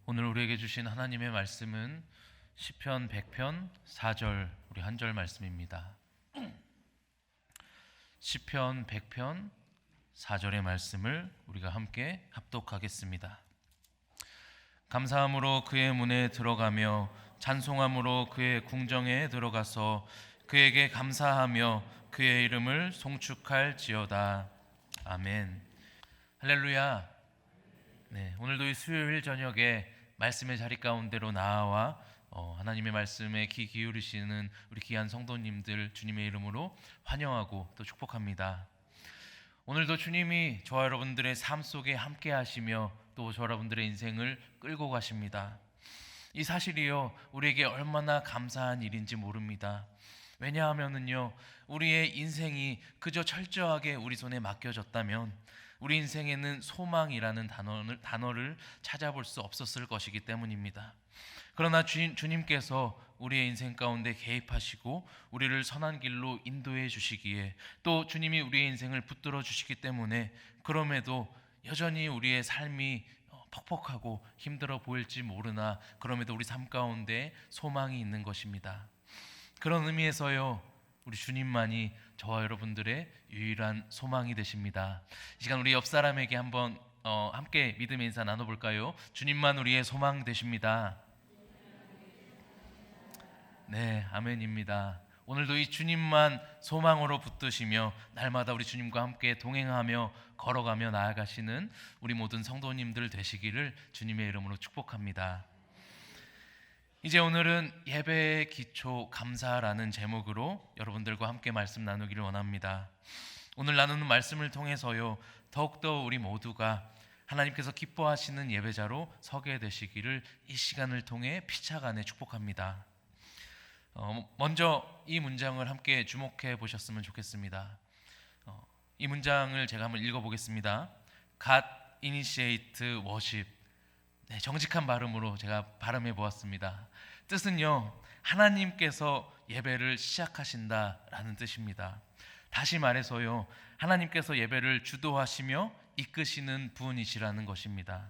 오늘 우리에게 주신 하나님의 말씀은 시편 100편 4절 우리 한 절 말씀입니다. 시편 100편 4절의 말씀을 우리가 함께 합독하겠습니다. 감사함으로 그의 문에 들어가며 찬송함으로 그의 궁정에 들어가서 그에게 감사하며 그의 이름을 송축할지어다. 아멘. 할렐루야. 네, 오늘도 이 수요일 저녁에 말씀의 자리 가운데로 나와 하나님의 말씀에 귀 기울이시는 우리 귀한 성도님들 주님의 이름으로 환영하고 또 축복합니다. 오늘도 주님이 저와 여러분들의 삶 속에 함께 하시며 또 저와 여러분들의 인생을 끌고 가십니다. 이 사실이요, 우리에게 얼마나 감사한 일인지 모릅니다. 왜냐하면은요, 우리의 인생이 그저 철저하게 우리 손에 맡겨졌다면 우리 인생에는 소망이라는 단어를 찾아볼 수 없었을 것이기 때문입니다. 그러나 주님께서 우리의 인생 가운데 개입하시고 우리를 선한 길로 인도해 주시기에, 또 주님이 우리의 인생을 붙들어 주시기 때문에 그럼에도 여전히 우리의 삶이 퍽퍽하고 힘들어 보일지 모르나 그럼에도 우리 삶 가운데 소망이 있는 것입니다. 그런 의미에서요, 우리 주님만이 저와 여러분들의 유일한 소망이 되십니다. 이 시간 우리 옆 사람에게 한번 함께 믿음의 인사 나눠볼까요? 주님만 우리의 소망 되십니다. 네, 아멘입니다. 오늘도 이 주님만 소망으로 붙드시며 날마다 우리 주님과 함께 동행하며 걸어가며 나아가시는 우리 모든 성도님들 되시기를 주님의 이름으로 축복합니다. 이제 오늘은 예배의 기초 감사라는 제목으로 여러분들과 함께 말씀 나누기를 원합니다. 오늘 나누는 말씀을 통해서요, 더욱더 우리 모두가 하나님께서 기뻐하시는 예배자로 서게 되시기를 이 시간을 통해 피차간에 축복합니다. 먼저 이 문장을 함께 주목해 보셨으면 좋겠습니다. 이 문장을 제가 한번 읽어보겠습니다. God initiate worship. 네, 정직한 발음으로 제가 발음해 보았습니다. 뜻은요, 하나님께서 예배를 시작하신다라는 뜻입니다. 다시 말해서요, 하나님께서 예배를 주도하시며 이끄시는 분이시라는 것입니다.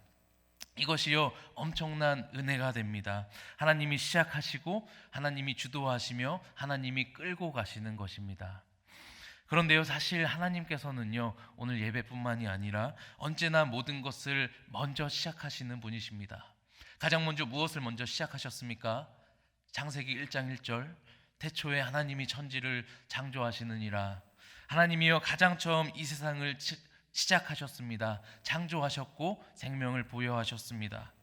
이것이요, 엄청난 은혜가 됩니다. 하나님이 시작하시고 하나님이 주도하시며 하나님이 끌고 가시는 것입니다. 그런데요, 사실 하나님께서는요, 오늘 예배뿐만이 아니라 언제나 모든 것을 먼저 시작하시는 분이십니다. 가장 먼저 무엇을 먼저 시작하셨습니까? 창세기 1장 1절, 태초에 하나님이 천지를 창조하시느니라. 하나님이요, 가장 처음 이 세상을 시작하셨습니다. 창조하셨고 생명을 부여하셨습니다.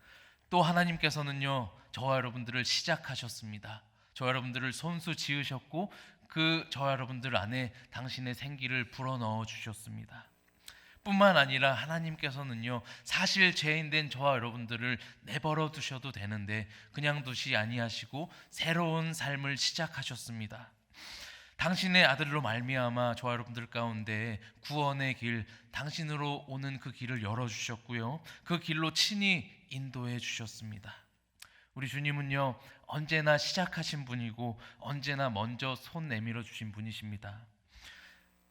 또 하나님께서는요, 저와 여러분들을 시작하셨습니다. 저와 여러분들을 손수 지으셨고 저와 여러분들 안에 당신의 생기를 불어넣어 주셨습니다. 뿐만 아니라 하나님께서는요, 사실 죄인된 저와 여러분들을 내버려 두셔도 되는데 그냥 두시 아니하시고 새로운 삶을 시작하셨습니다. 당신의 아들로 말미암아 저와 여러분들 가운데 구원의 길, 당신으로 오는 그 길을 열어주셨고요, 그 길로 친히 인도해 주셨습니다. 우리 주님은요, 언제나 시작하신 분이고 언제나 먼저 손 내밀어 주신 분이십니다.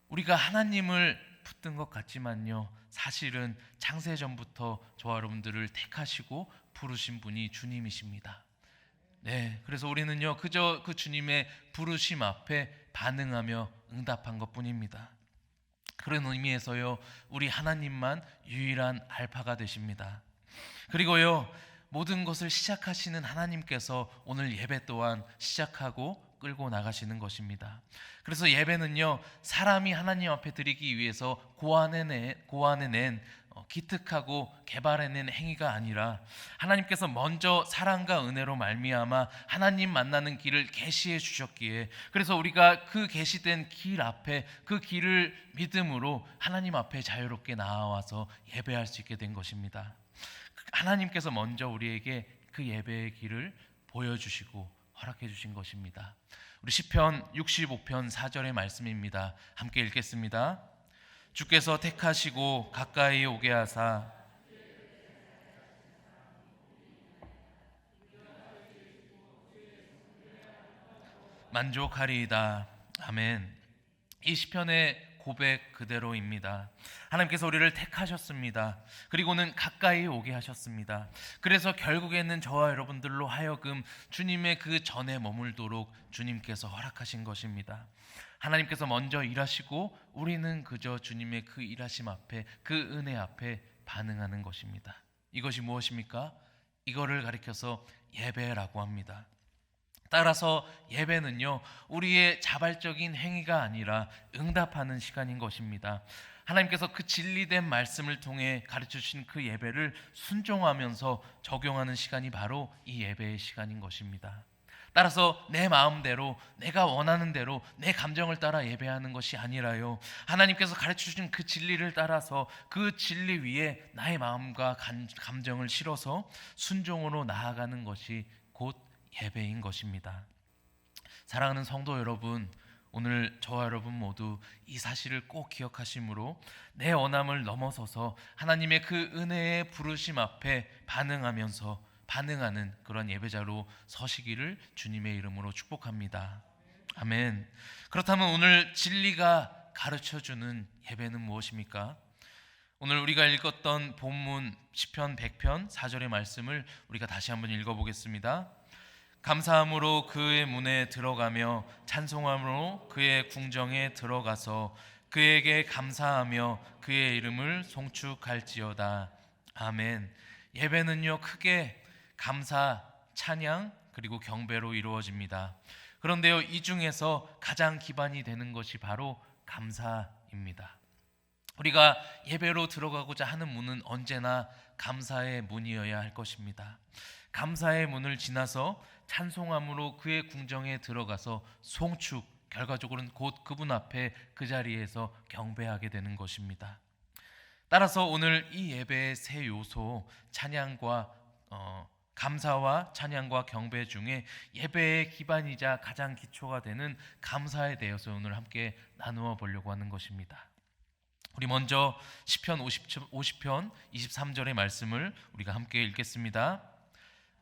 우리가 하나님을 붙든 것 같지만요, 사실은 창세전부터 저와 여러분들을 택하시고 부르신 분이 주님이십니다. 네, 그래서 우리는요, 그저 그 주님의 부르심 앞에 반응하며 응답한 것뿐입니다. 그런 의미에서요, 우리 하나님만 유일한 알파가 되십니다. 그리고요, 모든 것을 시작하시는 하나님께서 오늘 예배 또한 시작하고 끌고 나가시는 것입니다. 그래서 예배는요, 사람이 하나님 앞에 드리기 위해서 고안해낸 기특하고 개발해낸 행위가 아니라 하나님께서 먼저 사랑과 은혜로 말미암아 하나님 만나는 길을 계시해 주셨기에, 그래서 우리가 그 계시된 길 앞에 그 길을 믿음으로 하나님 앞에 자유롭게 나아와서 예배할 수 있게 된 것입니다. 하나님께서 먼저 우리에게 그 예배의 길을 보여주시고 허락해 주신 것입니다. 우리 시편 65편 4절의 말씀입니다. 함께 읽겠습니다. 주께서 택하시고 가까이 오게 하사 만족하리이다. 아멘. 이 시편의 고백 그대로입니다. 하나님께서 우리를 택하셨습니다. 그리고는 가까이 오게 하셨습니다. 그래서 결국에는 저와 여러분들로 하여금 주님의 그 전에 머물도록 주님께서 허락하신 것입니다. 하나님께서 먼저 일하시고 우리는 그저 주님의 그 일하심 앞에, 그 은혜 앞에 반응하는 것입니다. 이것이 무엇입니까? 이거를 가리켜서 예배라고 합니다. 따라서 예배는요, 우리의 자발적인 행위가 아니라 응답하는 시간인 것입니다. 하나님께서 그 진리된 말씀을 통해 가르쳐 주신 그 예배를 순종하면서 적용하는 시간이 바로 이 예배의 시간인 것입니다. 따라서 내 마음대로, 내가 원하는 대로 내 감정을 따라 예배하는 것이 아니라요, 하나님께서 가르쳐 주신 그 진리를 따라서 그 진리 위에 나의 마음과 감정을 실어서 순종으로 나아가는 것이 곧 예배인 것입니다. 사랑하는 성도 여러분, 오늘 저와 여러분 모두 이 사실을 꼭 기억하심으로 내 원함을 넘어서서 하나님의 그 은혜의 부르심 앞에 반응하는 그런 예배자로 서시기를 주님의 이름으로 축복합니다. 아멘. 그렇다면 오늘 진리가 가르쳐주는 예배는 무엇입니까? 오늘 우리가 읽었던 본문 시편 100편 4절의 말씀을 우리가 다시 한번 읽어보겠습니다. 감사함으로 그의 문에 들어가며 찬송함으로 그의 궁정에 들어가서 그에게 감사하며 그의 이름을 송축할지어다. 아멘. 예배는요, 크게 감사, 찬양 그리고 경배로 이루어집니다. 그런데요, 이 중에서 가장 기반이 되는 것이 바로 감사입니다. 우리가 예배로 들어가고자 하는 문은 언제나 감사의 문이어야 할 것입니다. 감사의 문을 지나서 찬송함으로 그의 궁정에 들어가서 송축, 결과적으로는 곧 그분 앞에 그 자리에서 경배하게 되는 것입니다. 따라서 오늘 이 예배의 세 요소, 찬양과 감사와 찬양과 경배 중에 예배의 기반이자 가장 기초가 되는 감사에 대해서 오늘 함께 나누어 보려고 하는 것입니다. 우리 먼저 시편 50편 23절의 말씀을 우리가 함께 읽겠습니다.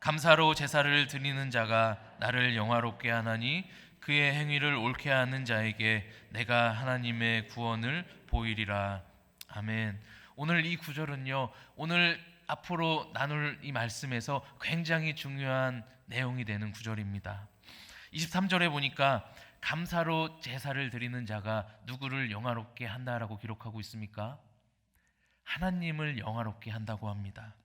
감사로 제사를 드리는 자가 나를 영화롭게 하나니 그의 행위를 옳게 하는 자에게 내가 하나님의 구원을 보이리라. 아멘. 오늘 이 구절은요, 오늘 앞으로 나눌 이 말씀에서 굉장히 중요한 내용이 되는 구절입니다. 23절에 보니까 감사로 제사를 드리는 자가 누구를 영화롭게 한다라고 기록하고 있습니까? 하나님을 영화롭게 한다고 합니다.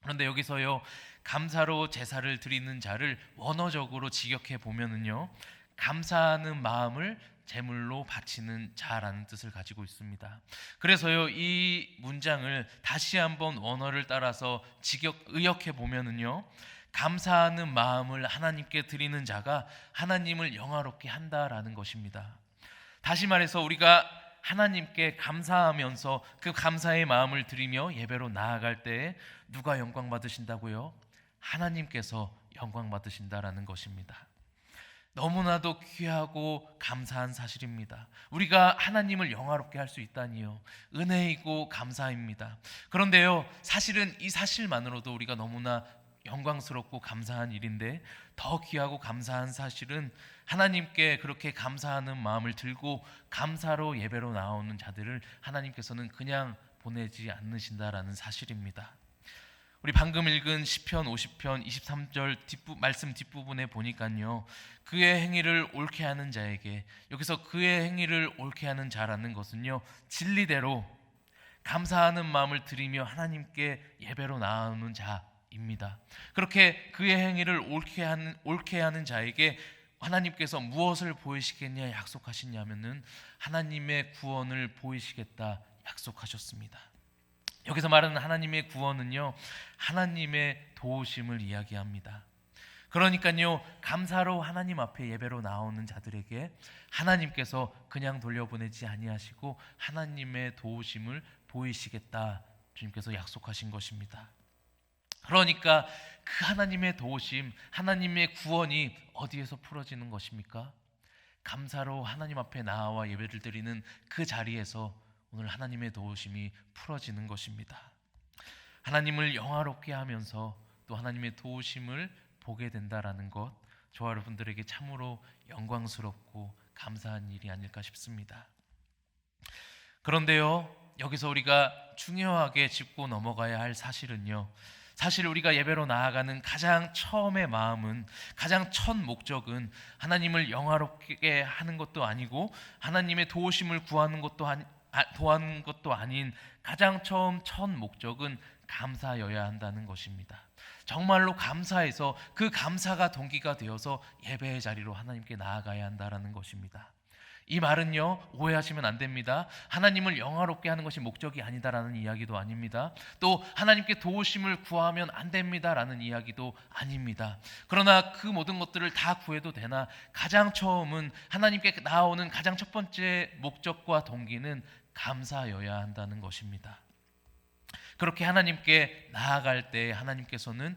그런데 여기서요, 감사로 제사를 드리는 자를 원어적으로 직역해 보면은요, 감사하는 마음을 제물로 바치는 자라는 뜻을 가지고 있습니다. 그래서요, 이 문장을 다시 한번 원어를 따라서 의역해 보면은요, 감사하는 마음을 하나님께 드리는 자가 하나님을 영화롭게 한다라는 것입니다. 다시 말해서 우리가 하나님께 감사하면서 그 감사의 마음을 드리며 예배로 나아갈 때 누가 영광 받으신다고요? 하나님께서 영광 받으신다라는 것입니다. 너무나도 귀하고 감사한 사실입니다. 우리가 하나님을 영화롭게 할 수 있다니요, 은혜이고 감사입니다. 그런데요, 사실은 이 사실만으로도 우리가 너무나 영광스럽고 감사한 일인데, 더 귀하고 감사한 사실은 하나님께 그렇게 감사하는 마음을 들고 감사로 예배로 나오는 자들을 하나님께서는 그냥 보내지 않으신다라는 사실입니다. 우리 방금 읽은 시편 50편 23절 말씀 뒷부분에 보니까요, 그의 행위를 옳게 하는 자에게, 여기서 그의 행위를 옳게 하는 자라는 것은요, 진리대로 감사하는 마음을 드리며 하나님께 예배로 나오는 자입니다. 그렇게 그의 행위를 옳게 하는 자에게 하나님께서 무엇을 보이시겠냐 약속하시냐면은 하나님의 구원을 보이시겠다 약속하셨습니다. 여기서 말하는 하나님의 구원은요, 하나님의 도우심을 이야기합니다. 그러니까요, 감사로 하나님 앞에 예배로 나오는 자들에게 하나님께서 그냥 돌려보내지 아니하시고 하나님의 도우심을 보이시겠다 주님께서 약속하신 것입니다. 그러니까 그 하나님의 도우심, 하나님의 구원이 어디에서 풀어지는 것입니까? 감사로 하나님 앞에 나와 예배를 드리는 그 자리에서 오늘 하나님의 도우심이 풀어지는 것입니다. 하나님을 영화롭게 하면서 또 하나님의 도우심을 보게 된다라는 것, 저와 여러분들에게 참으로 영광스럽고 감사한 일이 아닐까 싶습니다. 그런데요, 여기서 우리가 중요하게 짚고 넘어가야 할 사실은요, 사실 우리가 예배로 나아가는 가장 처음의 마음은, 가장 첫 목적은 하나님을 영화롭게 하는 것도 아니고 하나님의 도우심을 도하는 것도 아닌, 가장 처음 첫 목적은 감사여야 한다는 것입니다. 정말로 감사해서 그 감사가 동기가 되어서 예배의 자리로 하나님께 나아가야 한다는 것입니다. 이 말은요, 오해하시면 안 됩니다. 하나님을 영화롭게 하는 것이 목적이 아니다라는 이야기도 아닙니다. 또 하나님께 도우심을 구하면 안 됩니다라는 이야기도 아닙니다. 그러나 그 모든 것들을 다 구해도 되나, 가장 처음은 하나님께 나아오는 가장 첫 번째 목적과 동기는 감사여야 한다는 것입니다. 그렇게 하나님께 나아갈 때 하나님께서는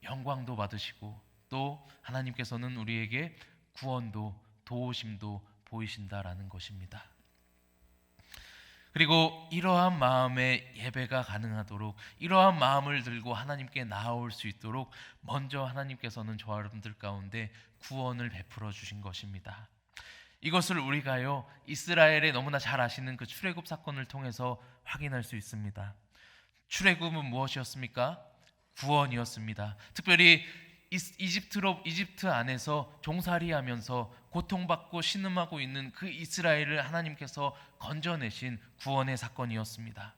영광도 받으시고, 또 하나님께서는 우리에게 구원도 도우심도 보이신다라는 것입니다. 그리고 이러한 마음의 예배가 가능하도록, 이러한 마음을 들고 하나님께 나아올 수 있도록 먼저 하나님께서는 저와 여러분들 가운데 구원을 베풀어 주신 것입니다. 이것을 우리가요, 이스라엘의 너무나 잘 아시는 그 출애굽 사건을 통해서 확인할 수 있습니다. 출애굽은 무엇이었습니까? 구원이었습니다. 특별히 이집트 안에서 종살이하면서 고통받고 신음하고 있는 그 이스라엘을 하나님께서 건져내신 구원의 사건이었습니다.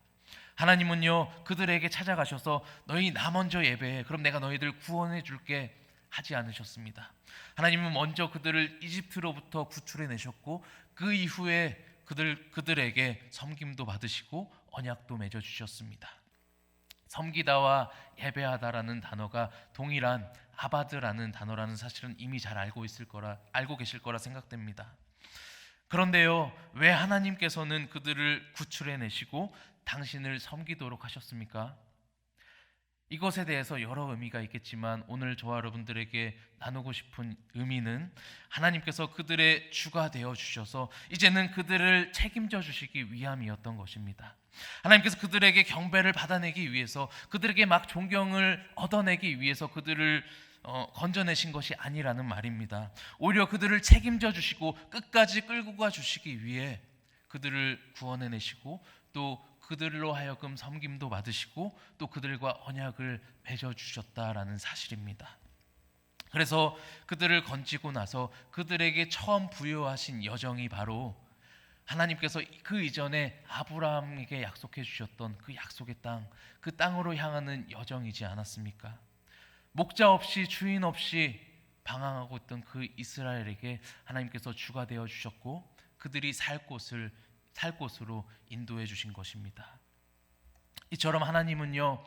하나님은요, 그들에게 찾아가셔서 너희 나 먼저 예배해, 그럼 내가 너희들 구원해 줄게 하지 않으셨습니다. 하나님은 먼저 그들을 이집트로부터 구출해 내셨고, 그 이후에 그들에게 섬김도 받으시고 언약도 맺어 주셨습니다. 섬기다와 예배하다라는 단어가 동일한 아바드라는 단어라는 사실은 이미 잘 알고 계실 거라 생각됩니다. 그런데요, 왜 하나님께서는 그들을 구출해 내시고 당신을 섬기도록 하셨습니까? 이것에 대해서 여러 의미가 있겠지만 오늘 저와 여러분들에게 나누고 싶은 의미는, 하나님께서 그들의 주가 되어 주셔서 이제는 그들을 책임져 주시기 위함이었던 것입니다. 하나님께서 그들에게 경배를 받아내기 위해서, 그들에게 막 존경을 얻어내기 위해서 그들을 건져내신 것이 아니라는 말입니다. 오히려 그들을 책임져 주시고 끝까지 끌고 가 주시기 위해 그들을 구원해내시고, 또 그들로 하여금 섬김도 받으시고, 또 그들과 언약을 맺어 주셨다라는 사실입니다. 그래서 그들을 건지고 나서 그들에게 처음 부여하신 여정이 바로 하나님께서 그 이전에 아브라함에게 약속해 주셨던 그 약속의 땅, 그 땅으로 향하는 여정이지 않았습니까? 목자 없이 주인 없이 방황하고 있던 그 이스라엘에게 하나님께서 주가 되어 주셨고, 그들이 살 곳으로 인도해 주신 것입니다. 이처럼 하나님은요,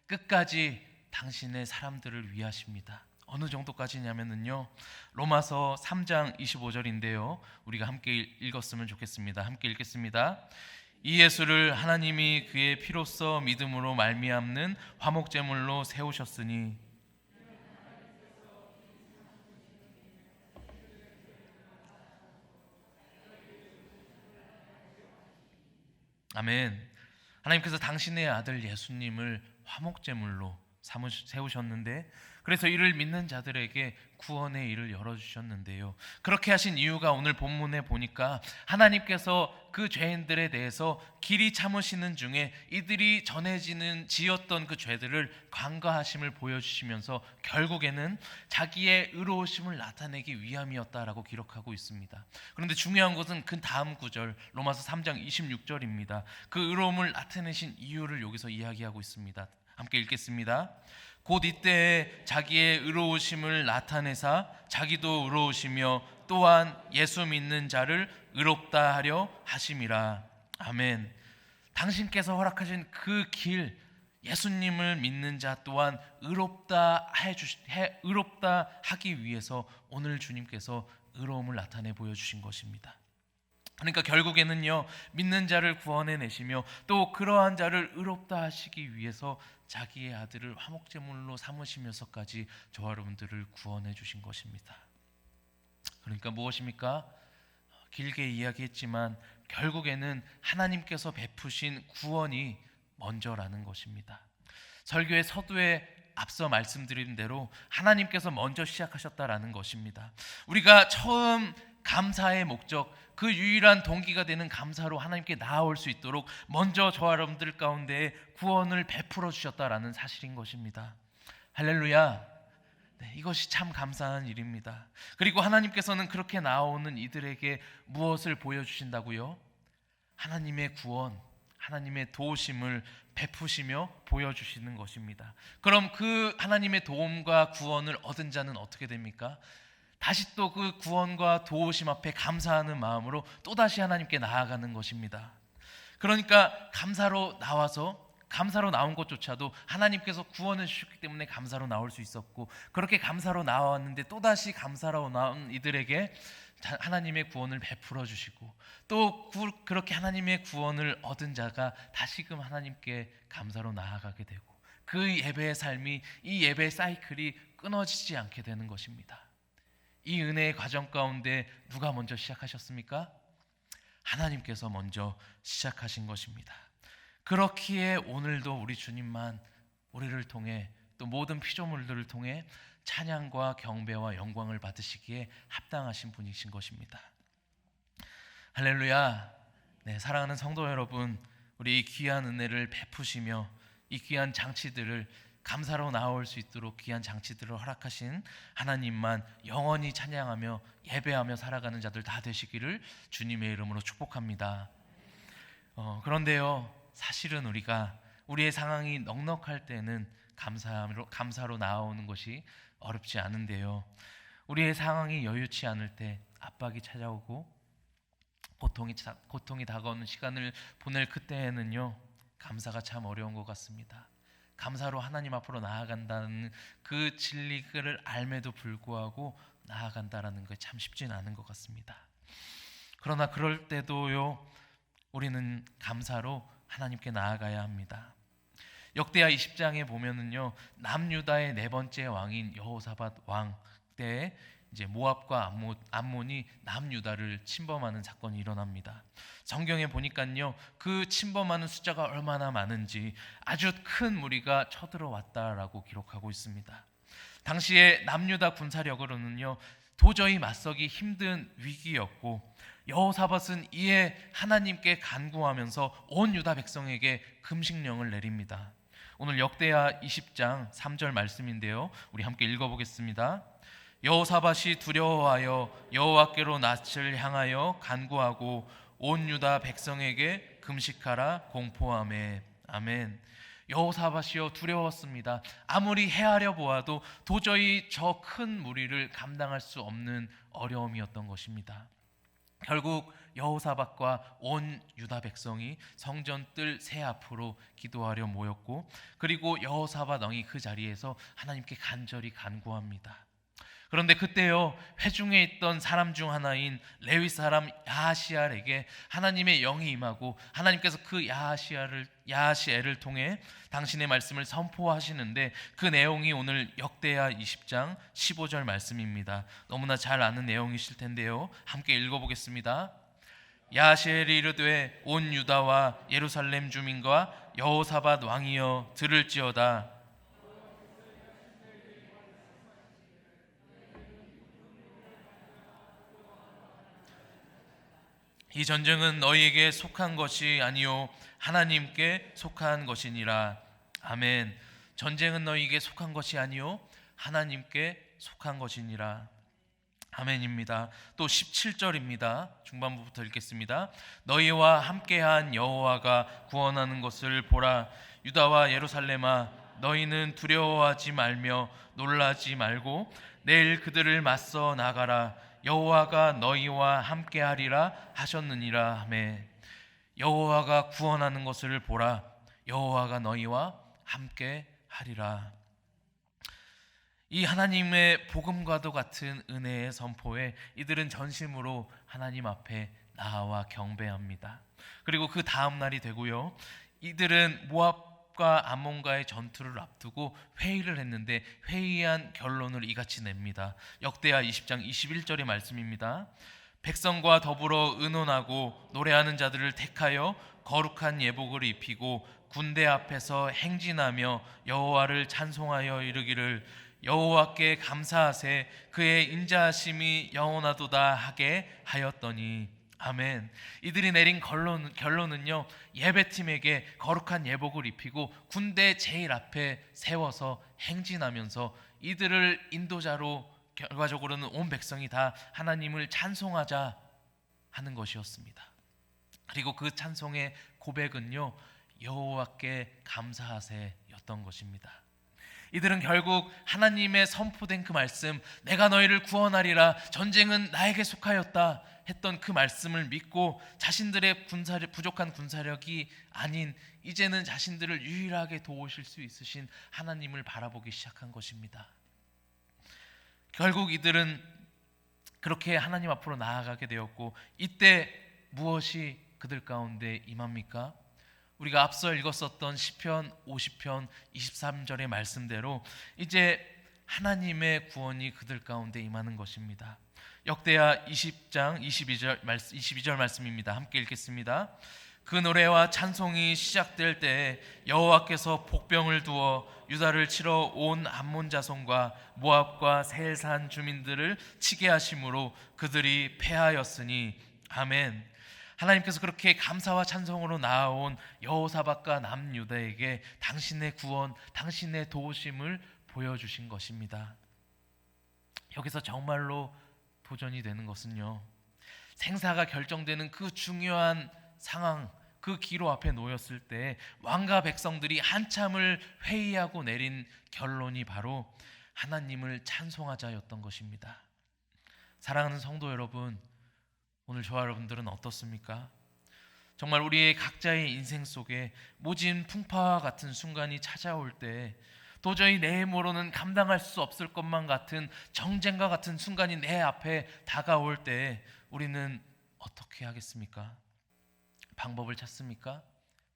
끝까지 당신의 사람들을 위하십니다. 어느 정도까지냐면요, 로마서 3장 25절인데요 우리가 함께 읽었으면 좋겠습니다. 함께 읽겠습니다. 이 예수를 하나님이 그의 피로써 믿음으로 말미암는 화목제물로 세우셨으니. 아멘. 하나님께서 당신의 아들 예수님을 화목제물로 세우셨는데, 그래서 이를 믿는 자들에게 구원의 일을 열어주셨는데요, 그렇게 하신 이유가 오늘 본문에 보니까 하나님께서 그 죄인들에 대해서 길이 참으시는 중에 이들이 지었던 그 죄들을 관과하심을 보여주시면서 결국에는 자기의 의로우심을 나타내기 위함이었다라고 기록하고 있습니다. 그런데 중요한 것은 그 다음 구절, 로마서 3장 26절입니다. 그 의로움을 나타내신 이유를 여기서 이야기하고 있습니다. 함께 읽겠습니다. 곧 이때에 자기의 의로우심을 나타내사 자기도 의로우시며 또한 예수 믿는 자를 의롭다 하려 하심이라. 아멘. 당신께서 허락하신 그 길, 예수님을 믿는 자 또한 의롭다 하기 위해서 오늘 주님께서 의로움을 나타내 보여주신 것입니다. 그러니까 결국에는요, 믿는 자를 구원해 내시며 또 그러한 자를 의롭다 하시기 위해서 자기의 아들을 화목제물로 삼으시면서까지 저와 여러분들을 구원해 주신 것입니다. 그러니까 무엇입니까? 길게 이야기했지만 결국에는 하나님께서 베푸신 구원이 먼저라는 것입니다. 설교의 서두에 앞서 말씀드린 대로 하나님께서 먼저 시작하셨다라는 것입니다. 우리가 처음 감사의 목적, 그 유일한 동기가 되는 감사로 하나님께 나아올 수 있도록 먼저 저와 여러분들 가운데 구원을 베풀어 주셨다라는 사실인 것입니다. 할렐루야. 네, 이것이 참 감사한 일입니다. 그리고 하나님께서는 그렇게 나아오는 이들에게 무엇을 보여주신다고요? 하나님의 구원, 하나님의 도우심을 베푸시며 보여주시는 것입니다. 그럼 그 하나님의 도움과 구원을 얻은 자는 어떻게 됩니까? 다시 또 그 구원과 도우심 앞에 감사하는 마음으로 또다시 하나님께 나아가는 것입니다. 그러니까 감사로 나온 것조차도 하나님께서 구원을 주셨기 때문에 감사로 나올 수 있었고, 그렇게 감사로 나왔는데 또다시 감사로 나온 이들에게 하나님의 구원을 베풀어 주시고, 또 그렇게 하나님의 구원을 얻은 자가 다시금 하나님께 감사로 나아가게 되고, 그 예배의 삶이, 이 예배의 사이클이 끊어지지 않게 되는 것입니다. 이 은혜의 과정 가운데 누가 먼저 시작하셨습니까? 하나님께서 먼저 시작하신 것입니다. 그렇기에 오늘도 우리 주님만 우리를 통해, 또 모든 피조물들을 통해 찬양과 경배와 영광을 받으시기에 합당하신 분이신 것입니다. 할렐루야. 네, 사랑하는 성도 여러분, 우리 이 귀한 은혜를 베푸시며 이 귀한 장치들을, 감사로 나올 수 있도록 귀한 장치들을 허락하신 하나님만 영원히 찬양하며 예배하며 살아가는 자들 다 되시기를 주님의 이름으로 축복합니다. 그런데요, 사실은 우리의 상황이 넉넉할 때는 감사로 나아오는 것이 어렵지 않은데요, 우리의 상황이 여유치 않을 때, 압박이 찾아오고 고통이 다가오는 시간을 보낼 그때에는요, 감사가 참 어려운 것 같습니다. 감사로 하나님 앞으로 나아간다는 그 진리를 알매도 불구하고 나아간다라는 게 참 쉽지는 않은 것 같습니다. 그러나 그럴 때도요, 우리는 감사로 하나님께 나아가야 합니다. 역대하 20장에 보면은요, 남유다의 네 번째 왕인 여호사밧 왕 때에 이제 모압과 암몬이 남유다를 침범하는 사건이 일어납니다. 성경에 보니까요, 그 침범하는 숫자가 얼마나 많은지 아주 큰 무리가 쳐들어왔다라고 기록하고 있습니다. 당시에 남유다 군사력으로는요, 도저히 맞서기 힘든 위기였고, 여호사밧은 이에 하나님께 간구하면서 온 유다 백성에게 금식령을 내립니다. 오늘 역대하 20장 3절 말씀인데요, 우리 함께 읽어보겠습니다. 여호사밧이 두려워하여 여호와께로 낯을 향하여 간구하고 온 유다 백성에게 금식하라 공포하매. 아멘. 여호사밧이요, 두려웠습니다. 아무리 헤아려 보아도 도저히 저 큰 무리를 감당할 수 없는 어려움이었던 것입니다. 결국 여호사밧과 온 유다 백성이 성전 뜰 새 앞으로 기도하려 모였고, 그리고 여호사밧 왕이 그 자리에서 하나님께 간절히 간구합니다. 그런데 그때요, 회중에 있던 사람 중 하나인 레위 사람 야하시엘에게 하나님의 영이 임하고, 하나님께서 그 야하시엘을 통해 당신의 말씀을 선포하시는데, 그 내용이 오늘 역대하 20장 15절 말씀입니다. 너무나 잘 아는 내용이실 텐데요, 함께 읽어보겠습니다. 야하시엘이 이르되 온 유다와 예루살렘 주민과 여호사밧 왕이여 들을지어다. 이 전쟁은 너희에게 속한 것이 아니요 하나님께 속한 것이니라. 아멘. 전쟁은 너희에게 속한 것이 아니요 하나님께 속한 것이니라. 아멘입니다. 또 17절입니다. 중반부부터 읽겠습니다. 너희와 함께한 여호와가 구원하는 것을 보라. 유다와 예루살렘아, 너희는 두려워하지 말며 놀라지 말고 내일 그들을 맞서 나가라. 여호와가 너희와 함께하리라 하셨느니라 하매. 여호와가 구원하는 것을 보라. 여호와가 너희와 함께하리라. 이 하나님의 복음과도 같은 은혜의 선포에 이들은 전심으로 하나님 앞에 나와 경배합니다. 그리고 그 다음 날이 되고요, 이들은 모압과 암몬과의 전투를 앞두고 회의를 했는데 회의한 결론을 이같이 냅니다. 역대하 20장 21절의 말씀입니다. 백성과 더불어 의논하고 노래하는 자들을 택하여 거룩한 예복을 입히고 군대 앞에서 행진하며 여호와를 찬송하여 이르기를 여호와께 감사하세 그의 인자하심이 영원하도다 하게 하였더니 아멘. 이들이 내린 결론은요, 예배팀에게 거룩한 예복을 입히고 군대 제일 앞에 세워서 행진하면서 이들을 인도자로 결과적으로는 온 백성이 다 하나님을 찬송하자 하는 것이었습니다. 그리고 그 찬송의 고백은요, 여호와께 감사하세였던 것입니다. 이들은 결국 하나님의 선포된 그 말씀, 내가 너희를 구원하리라, 전쟁은 나에게 속하였다 했던 그 말씀을 믿고 자신들의 부족한 군사력이 아닌 이제는 자신들을 유일하게 도우실 수 있으신 하나님을 바라보기 시작한 것입니다. 결국 이들은 그렇게 하나님 앞으로 나아가게 되었고, 이때 무엇이 그들 가운데 임합니까? 우리가 앞서 읽었었던 시편 50편 23절의 말씀대로 이제 하나님의 구원이 그들 가운데 임하는 것입니다. 역대하 20장 22절 말씀입니다. 함께 읽겠습니다. 그 노래와 찬송이 시작될 때에 여호와께서 복병을 두어 유다를 치러 온 암몬 자손과 모압과 세일산 주민들을 치게 하심으로 그들이 패하였으니 아멘. 하나님께서 그렇게 감사와 찬송으로 나아온 여호사밧과 남유다에게 당신의 구원, 당신의 도우심을 보여주신 것입니다. 여기서 정말로 도전이 되는 것은요, 생사가 결정되는 그 중요한 상황, 그 기로 앞에 놓였을 때 왕과 백성들이 한참을 회의하고 내린 결론이 바로 하나님을 찬송하자였던 것입니다. 사랑하는 성도 여러분, 오늘 저와 여러분들은 어떻습니까? 정말 우리의 각자의 인생 속에 모진 풍파와 같은 순간이 찾아올 때, 도저히 내 힘으로는 감당할 수 없을 것만 같은 정쟁과 같은 순간이 내 앞에 다가올 때 우리는 어떻게 하겠습니까? 방법을 찾습니까?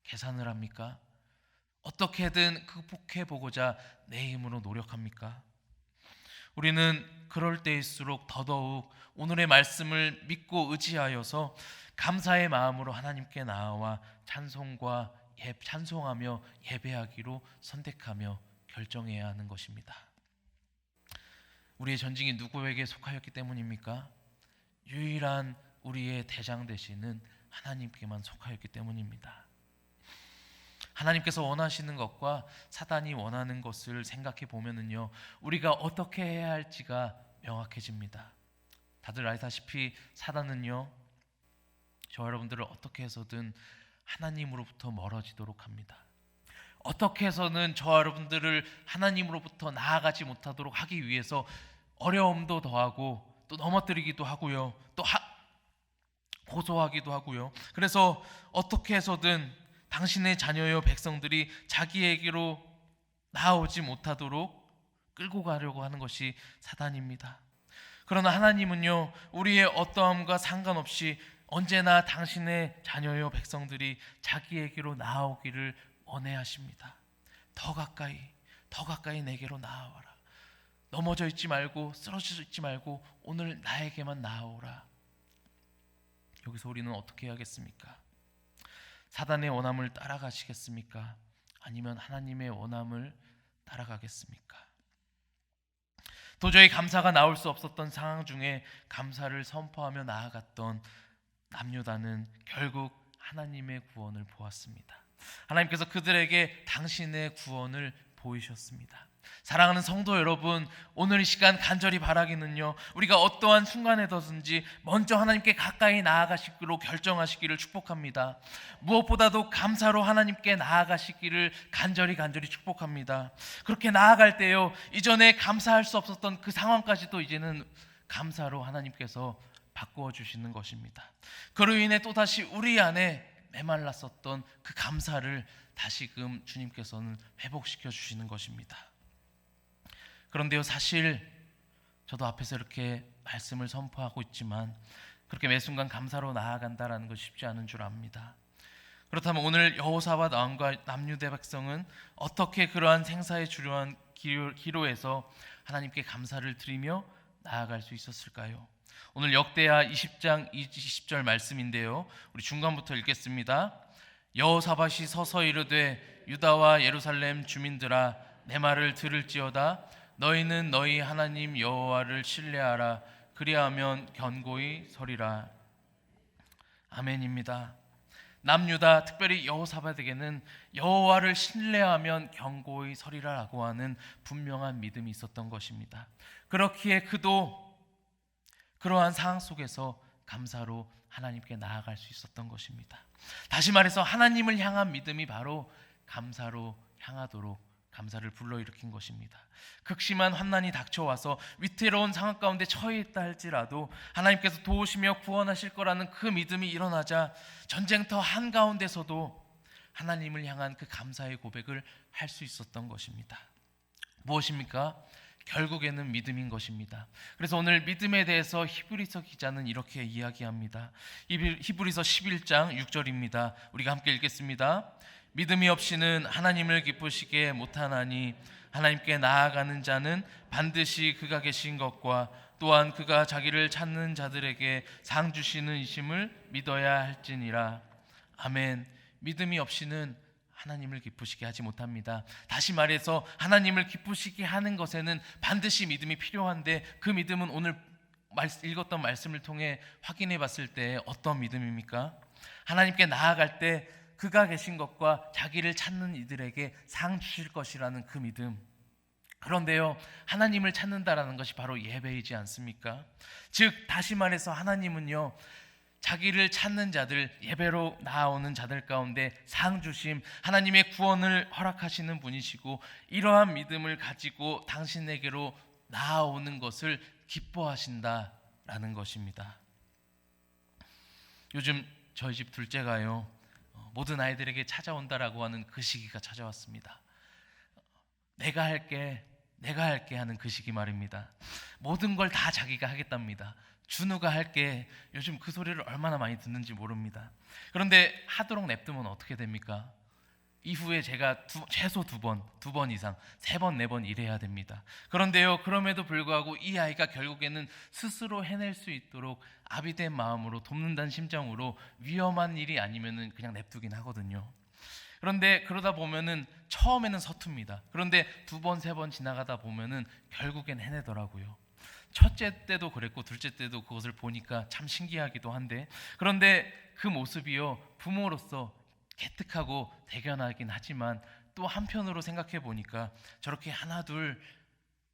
계산을 합니까? 어떻게든 극복해 보고자 내 힘으로 노력합니까? 우리는 그럴 때일수록 더더욱 오늘의 말씀을 믿고 의지하여서 감사의 마음으로 하나님께 나아와 찬송하며 예배하기로 선택하며 결정해야 하는 것입니다. 우리의 전쟁이 누구에게 속하였기 때문입니까? 유일한 우리의 대장 되시는 하나님께만 속하였기 때문입니다. 하나님께서 원하시는 것과 사단이 원하는 것을 생각해 보면은요, 우리가 어떻게 해야 할지가 명확해집니다. 다들 아시다시피 사단은요, 저 여러분들을 어떻게 해서든 하나님으로부터 멀어지도록 합니다. 어떻게 해서는 저 여러분들을 하나님으로부터 나아가지 못하도록 하기 위해서 어려움도 더하고 또 넘어뜨리기도 하고요, 또 고소하기도 하고요. 그래서 어떻게 해서든 당신의 자녀여 백성들이 자기에게로 나아오지 못하도록 끌고 가려고 하는 것이 사단입니다. 그러나 하나님은요, 우리의 어떠함과 상관없이 언제나 당신의 자녀여 백성들이 자기에게로 나아오기를 원해하십니다. 더 가까이 내게로 나아와라. 넘어져 있지 말고 쓰러져 있지 말고 오늘 나에게만 나아오라. 여기서 우리는 어떻게 해야겠습니까? 사단의 원함을 따라가시겠습니까? 아니면 하나님의 원함을 따라가겠습니까? 도저히 감사가 나올 수 없었던 상황 중에 감사를 선포하며 나아갔던 남유다는 결국 하나님의 구원을 보았습니다. 하나님께서 그들에게 당신의 구원을 보이셨습니다. 사랑하는 성도 여러분, 오늘 이 시간 간절히 바라기는요, 우리가 어떠한 순간에든지 먼저 하나님께 가까이 나아가시기로 결정하시기를 축복합니다. 무엇보다도 감사로 하나님께 나아가시기를 간절히 축복합니다. 그렇게 나아갈 때요, 이전에 감사할 수 없었던 그 상황까지도 이제는 감사로 하나님께서 바꾸어 주시는 것입니다. 그로 인해 또다시 우리 안에 메말랐었던 그 감사를 다시금 주님께서는 회복시켜 주시는 것입니다. 그런데요, 사실 저도 앞에서 이렇게 말씀을 선포하고 있지만 그렇게 매 순간 감사로 나아간다라는 것 쉽지 않은 줄 압니다. 그렇다면 오늘 여호사밧 왕과 남유대 백성은 어떻게 그러한 생사의 주요한 기로에서 하나님께 감사를 드리며 나아갈 수 있었을까요? 오늘 역대하 20장 20절 말씀인데요, 우리 중간부터 읽겠습니다. 여호사밧이 서서 이르되 유다와 예루살렘 주민들아 내 말을 들을지어다. 너희는 너희 하나님 여호와를 신뢰하라. 그리하면 견고히 서리라. 아멘입니다. 남유다, 특별히 여호사밧에게는 여호와를 신뢰하면 견고히 서리라라고 하는 분명한 믿음이 있었던 것입니다. 그렇기에 그도 그러한 상황 속에서 감사로 하나님께 나아갈 수 있었던 것입니다. 다시 말해서 하나님을 향한 믿음이 바로 감사로 향하도록 감사를 불러일으킨 것입니다. 극심한 환난이 닥쳐와서 위태로운 상황 가운데 처해 있다 할지라도 하나님께서 도우시며 구원하실 거라는 그 믿음이 일어나자 전쟁터 한가운데서도 하나님을 향한 그 감사의 고백을 할 수 있었던 것입니다. 무엇입니까? 결국에는 믿음인 것입니다. 그래서 오늘 믿음에 대해서 히브리서 기자는 이렇게 이야기합니다. 히브리서 11장 6절입니다. 우리가 함께 읽겠습니다. 믿음이 없이는 하나님을 기쁘시게 못하나니 하나님께 나아가는 자는 반드시 그가 계신 것과 또한 그가 자기를 찾는 자들에게 상 주시는 이심을 믿어야 할지니라. 아멘. 믿음이 없이는 하나님을 기쁘시게 하지 못합니다. 다시 말해서 하나님을 기쁘시게 하는 것에는 반드시 믿음이 필요한데, 그 믿음은 오늘 읽었던 말씀을 통해 확인해 봤을 때 어떤 믿음입니까? 하나님께 나아갈 때 그가 계신 것과 자기를 찾는 이들에게 상 주실 것이라는 그 믿음. 그런데요, 하나님을 찾는다라는 것이 바로 예배이지 않습니까? 즉 다시 말해서 하나님은요, 자기를 찾는 자들, 예배로 나아오는 자들 가운데 상 주심, 하나님의 구원을 허락하시는 분이시고, 이러한 믿음을 가지고 당신에게로 나아오는 것을 기뻐하신다라는 것입니다. 요즘 저희 집 둘째가요, 모든 아이들에게 찾아온다라고 하는 그 시기가 찾아왔습니다. 내가 할게 하는 그 시기 말입니다. 모든 걸 다 자기가 하겠답니다. 준우가 할게. 요즘 그 소리를 얼마나 많이 듣는지 모릅니다. 그런데 하도록 냅두면 어떻게 됩니까? 이후에 제가 최소 두 번 이상, 3번, 4번 이래야 됩니다. 그런데요, 그럼에도 불구하고 이 아이가 결국에는 스스로 해낼 수 있도록 아비된 마음으로 돕는다는 심정으로 위험한 일이 아니면은 그냥 냅두긴 하거든요. 그런데 그러다 보면은 처음에는 서툽니다. 그런데 2번, 3번 지나가다 보면은 결국엔 해내더라고요. 첫째 때도 그랬고 둘째 때도 그것을 보니까 참 신기하기도 한데, 그런데 그 모습이요, 부모로서 개특하고 대견하긴 하지만 또 한편으로 생각해 보니까 저렇게 하나둘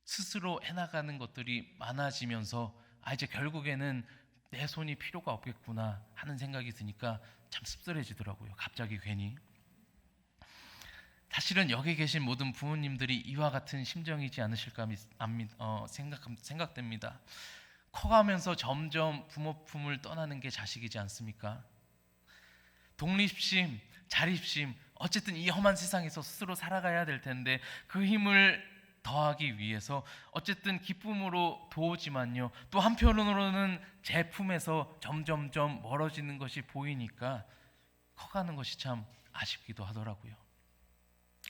스스로 해나가는 것들이 많아지면서 이제 결국에는 내 손이 필요가 없겠구나 하는 생각이 드니까 참 씁쓸해지더라고요. 갑자기 괜히. 사실은 여기 계신 모든 부모님들이 이와 같은 심정이지 않으실까 생각됩니다. 커가면서 점점 부모 품을 떠나는 게 자식이지 않습니까? 독립심, 자립심, 어쨌든 이 험한 세상에서 스스로 살아가야 될 텐데 그 힘을 더하기 위해서 어쨌든 기쁨으로 도우지만요, 또 한편으로는 제 품에서 점점점 멀어지는 것이 보이니까 커가는 것이 참 아쉽기도 하더라고요.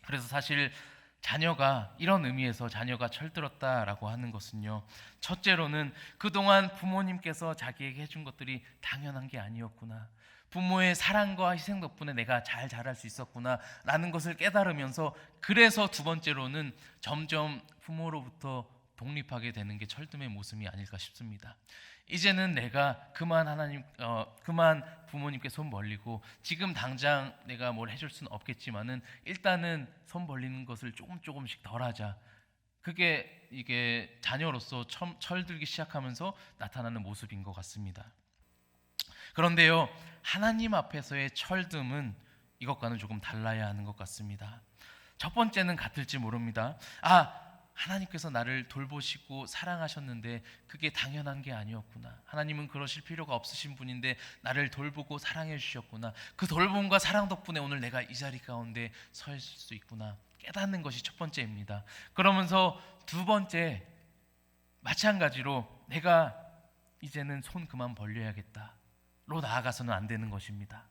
그래서 사실 자녀가, 이런 의미에서 자녀가 철들었다라고 하는 것은요, 첫째로는 그동안 부모님께서 자기에게 해준 것들이 당연한 게 아니었구나, 부모의 사랑과 희생 덕분에 내가 잘 자랄 수 있었구나 라는 것을 깨달으면서, 그래서 두 번째로는 점점 부모로부터 독립하게 되는 게 철듦의 모습이 아닐까 싶습니다. 이제는 내가 그만 부모님께 손 벌리고, 지금 당장 내가 뭘 해줄 수는 없겠지만은 일단은 손 벌리는 것을 조금씩 덜 하자. 그게 이게 자녀로서 철들기 시작하면서 나타나는 모습인 것 같습니다. 그런데요, 하나님 앞에서의 철듦은 이것과는 조금 달라야 하는 것 같습니다. 첫 번째는 같을지 모릅니다. 하나님께서 나를 돌보시고 사랑하셨는데 그게 당연한 게 아니었구나. 하나님은 그러실 필요가 없으신 분인데 나를 돌보고 사랑해 주셨구나. 그 돌봄과 사랑 덕분에 오늘 내가 이 자리 가운데 서 있을 수 있구나 깨닫는 것이 첫 번째입니다. 그러면서 두 번째, 마찬가지로 내가 이제는 손 그만 벌려야겠다로 나아가서는 안 되는 것입니다.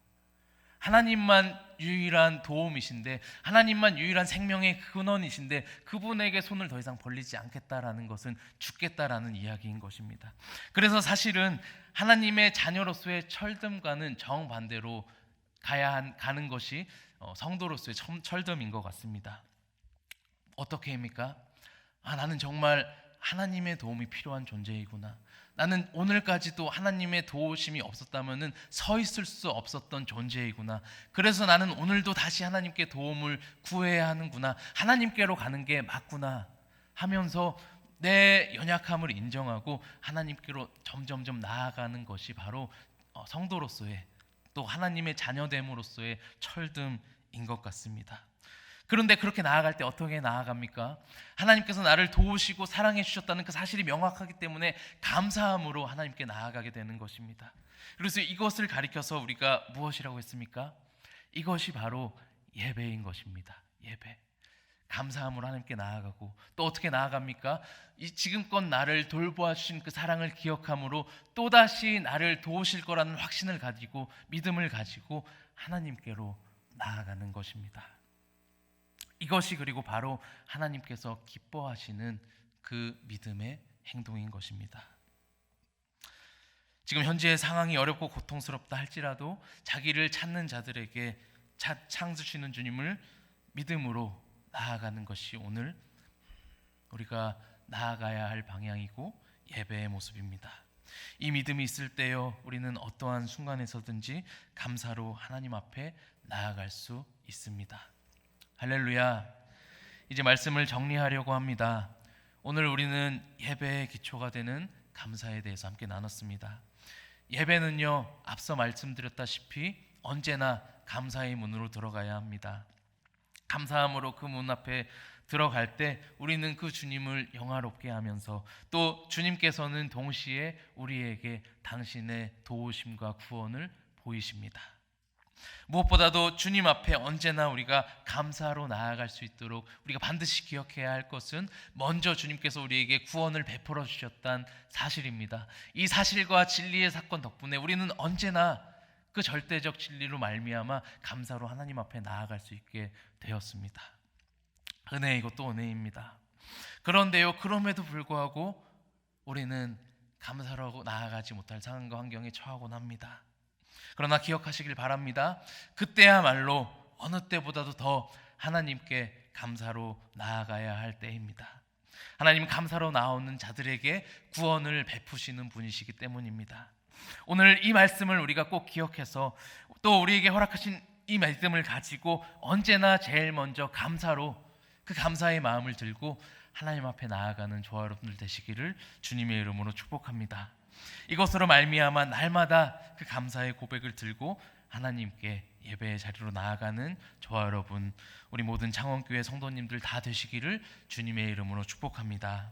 하나님만 유일한 도움이신데, 하나님만 유일한 생명의 근원이신데 그분에게 손을 더 이상 벌리지 않겠다라는 것은 죽겠다라는 이야기인 것입니다. 그래서 사실은 하나님의 자녀로서의 철듦과는 정반대로 가는 것이 성도로서의 철듦인 것 같습니다. 어떻게 입니까? 나는 정말 하나님의 도움이 필요한 존재이구나. 나는 오늘까지도 하나님의 도우심이 없었다면은 서 있을 수 없었던 존재이구나. 그래서 나는 오늘도 다시 하나님께 도움을 구해야 하는구나. 하나님께로 가는 게 맞구나 하면서 내 연약함을 인정하고 하나님께로 점점점 나아가는 것이 바로 성도로서의, 또 하나님의 자녀됨으로서의 철듭인 것 같습니다. 그런데 그렇게 나아갈 때 어떻게 나아갑니까? 하나님께서 나를 도우시고 사랑해 주셨다는 그 사실이 명확하기 때문에 감사함으로 하나님께 나아가게 되는 것입니다. 그래서 이것을 가리켜서 우리가 무엇이라고 했습니까? 이것이 바로 예배인 것입니다. 예배. 감사함으로 하나님께 나아가고, 또 어떻게 나아갑니까? 이 지금껏 나를 돌보아 주신 그 사랑을 기억함으로 또다시 나를 도우실 거라는 확신을 가지고, 믿음을 가지고 하나님께로 나아가는 것입니다. 이것이 그리고 바로 하나님께서 기뻐하시는 그 믿음의 행동인 것입니다. 지금 현재의 상황이 어렵고 고통스럽다 할지라도 자기를 찾는 자들에게 찾으시는 주님을 믿음으로 나아가는 것이 오늘 우리가 나아가야 할 방향이고 예배의 모습입니다. 이 믿음이 있을 때요, 우리는 어떠한 순간에서든지 감사로 하나님 앞에 나아갈 수 있습니다. 할렐루야. 이제 말씀을 정리하려고 합니다. 오늘 우리는 예배의 기초가 되는 감사에 대해서 함께 나눴습니다. 예배는요, 앞서 말씀드렸다시피 언제나 감사의 문으로 들어가야 합니다. 감사함으로 그 문 앞에 들어갈 때 우리는 그 주님을 영화롭게 하면서, 또 주님께서는 동시에 우리에게 당신의 도우심과 구원을 보이십니다. 무엇보다도 주님 앞에 언제나 우리가 감사로 나아갈 수 있도록 우리가 반드시 기억해야 할 것은 먼저 주님께서 우리에게 구원을 베풀어 주셨다는 사실입니다. 이 사실과 진리의 사건 덕분에 우리는 언제나 그 절대적 진리로 말미암아 감사로 하나님 앞에 나아갈 수 있게 되었습니다. 은혜이고 또 은혜입니다. 그런데요, 그럼에도 불구하고 우리는 감사로 나아가지 못할 상황과 환경에 처하곤 합니다. 그러나 기억하시길 바랍니다. 그때야말로 어느 때보다도 더 하나님께 감사로 나아가야 할 때입니다. 하나님 감사로 나오는 자들에게 구원을 베푸시는 분이시기 때문입니다. 오늘 이 말씀을 우리가 꼭 기억해서, 또 우리에게 허락하신 이 말씀을 가지고 언제나 제일 먼저 감사로, 그 감사의 마음을 들고 하나님 앞에 나아가는 저와 여러분들 되시기를 주님의 이름으로 축복합니다. 이것으로 말미암아 날마다 그 감사의 고백을 들고 하나님께 예배의 자리로 나아가는 저와 여러분, 우리 모든 창원교회 성도님들 다 되시기를 주님의 이름으로 축복합니다.